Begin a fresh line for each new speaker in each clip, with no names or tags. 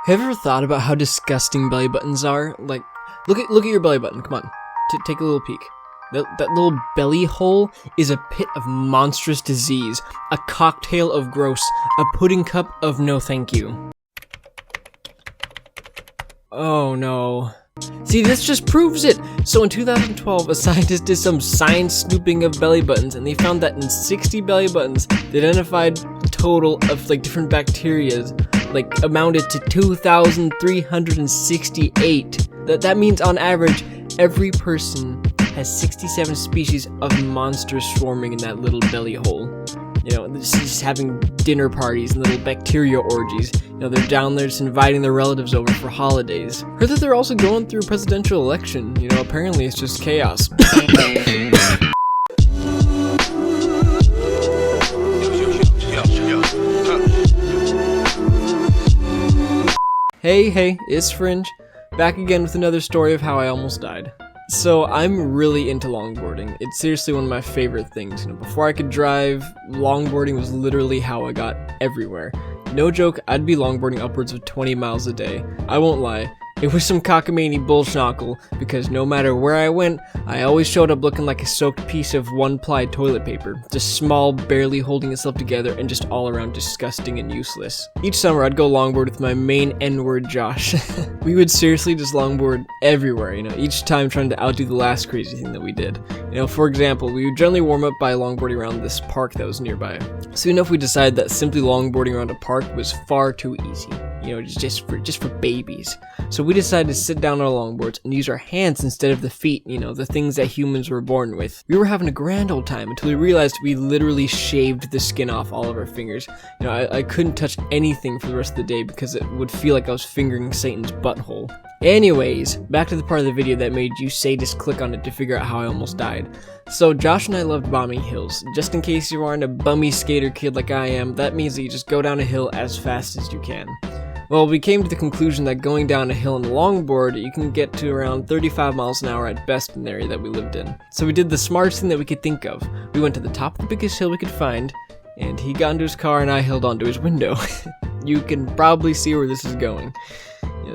Have you ever thought about how disgusting belly buttons are? Like, look at your belly button. Come on, take a little peek. That little belly hole is a pit of monstrous disease, a cocktail of gross, a pudding cup of no thank you. Oh no. See, this just proves it! So in 2012, a scientist did some science snooping of belly buttons, and they found that in 60 belly buttons, they identified a total of like different bacteria, like amounted to 2,368. That means on average, every person has 67 species of monsters swarming in that little belly hole. You know, just having dinner parties and little bacteria orgies. You know, they're down there just inviting their relatives over for holidays. Heard that they're also going through a presidential election. You know, apparently it's just chaos. Hey, ItsFringe. Back again with another story of how I almost died. So I'm really into longboarding. It's seriously one of my favorite things. You know, before I could drive, longboarding was literally how I got everywhere. No joke, I'd be longboarding upwards of 20 miles a day. I won't lie. It was some cockamamie bullschnockle, because no matter where I went, I always showed up looking like a soaked piece of one-ply toilet paper. Just small, barely holding itself together, and just all around disgusting and useless. Each summer, I'd go longboard with my main N-word, Josh. We would seriously just longboard everywhere, you know, each time trying to outdo the last crazy thing that we did. You know, for example, we would generally warm up by longboarding around this park that was nearby. Soon enough, we decided that simply longboarding around a park was far too easy. You know, just for babies. So we decided to sit down on our longboards and use our hands instead of the feet, you know, the things that humans were born with. We were having a grand old time until we realized we literally shaved the skin off all of our fingers. You know, I couldn't touch anything for the rest of the day because it would feel like I was fingering Satan's butthole. Anyways, back to the part of the video that made you sadists click on it to figure out how I almost died. So Josh and I loved bombing hills. Just in case you aren't a bummy skater kid like I am, that means that you just go down a hill as fast as you can. Well, we came to the conclusion that going down a hill on a longboard, you can get to around 35 miles an hour at best in the area that we lived in. So we did the smartest thing that we could think of. We went to the top of the biggest hill we could find, and he got into his car and I held onto his window. You can probably see where this is going.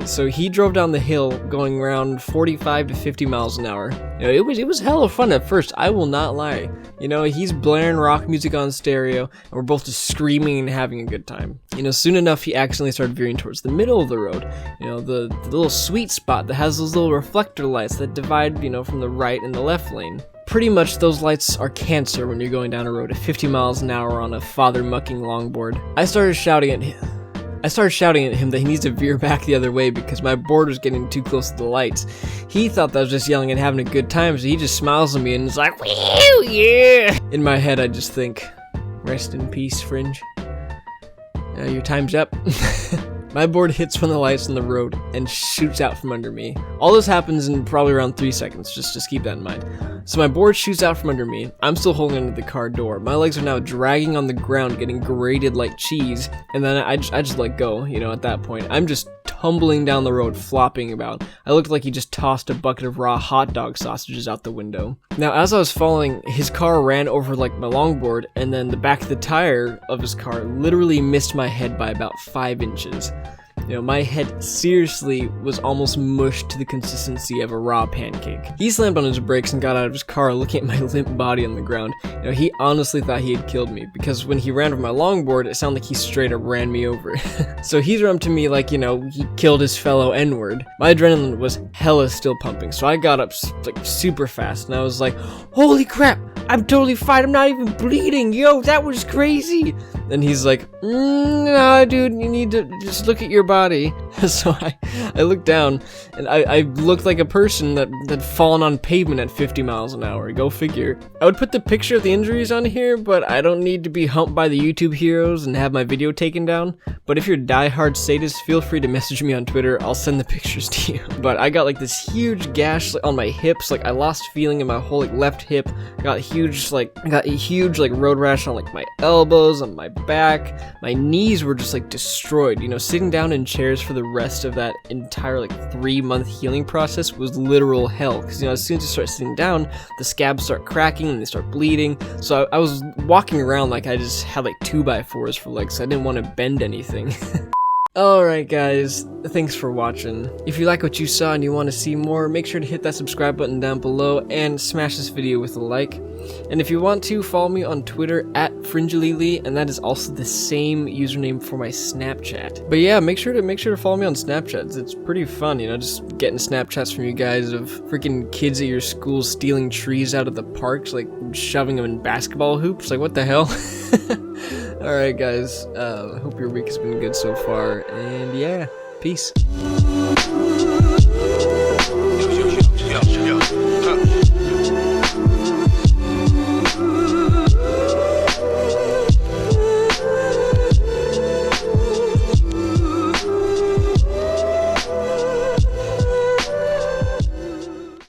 So he drove down the hill going around 45 to 50 miles an hour. You know, it was hella fun at first, I will not lie. You know, he's blaring rock music on stereo, and we're both just screaming and having a good time. You know, soon enough, he accidentally started veering towards the middle of the road. You know, the little sweet spot that has those little reflector lights that divide, you know, from the right and the left lane. Pretty much those lights are cancer when you're going down a road at 50 miles an hour on a father-mucking longboard. I started shouting at him that he needs to veer back the other way because my board was getting too close to the lights. He thought that I was just yelling and having a good time, so he just smiles at me and is like, "Woo, yeah!" In my head, I just think, rest in peace, Fringe. Your time's up. My board hits one of the lights on the road and shoots out from under me. All this happens in probably around 3 seconds, just keep that in mind. So my board shoots out from under me. I'm still holding onto the car door. My legs are now dragging on the ground, getting grated like cheese, and then I just let go, you know, at that point. I'm just tumbling down the road, flopping about. I looked like he just tossed a bucket of raw hot dog sausages out the window. Now, as I was falling, his car ran over like my longboard, and then the back of the tire of his car literally missed my head by about 5 inches. You know, my head seriously was almost mushed to the consistency of a raw pancake. He slammed on his brakes and got out of his car looking at my limp body on the ground. You know, he honestly thought he had killed me, because when he ran over my longboard, it sounded like he straight up ran me over. So he's run up to me like, you know, he killed his fellow N-word. My adrenaline was hella still pumping, so I got up like super fast, and I was like, holy crap, I'm totally fine, I'm not even bleeding, yo, that was crazy. And he's like, no, dude, you need to just look at your body. So I looked down, and I looked like a person that'd fallen on pavement at 50 miles an hour. Go figure. I would put the picture of the injuries on here, but I don't need to be humped by the YouTube heroes and have my video taken down. But if you're a diehard sadist, feel free to message me on Twitter. I'll send the pictures to you. But I got like this huge gash on my hips. Like I lost feeling in my whole like left hip. I got a huge road rash on like my elbows, on my back. My knees were just like destroyed. You know, sitting down in chairs for the rest of that entire like 3-month healing process was literal hell. Because, you know, as soon as you start sitting down, the scabs start cracking and they start bleeding. So I was walking around like I just had like 2x4s for legs. So I didn't want to bend anything. Alright guys, thanks for watching. If you like what you saw and you want to see more, make sure to hit that subscribe button down below and smash this video with a like. And if you want to, follow me on Twitter at Fringelili, and that is also the same username for my Snapchat. But yeah, make sure to follow me on Snapchat. It's pretty fun, you know, just getting Snapchats from you guys of freaking kids at your school stealing trees out of the parks, like shoving them in basketball hoops. Like, what the hell? Alright guys, hope your week has been good so far, and yeah, peace.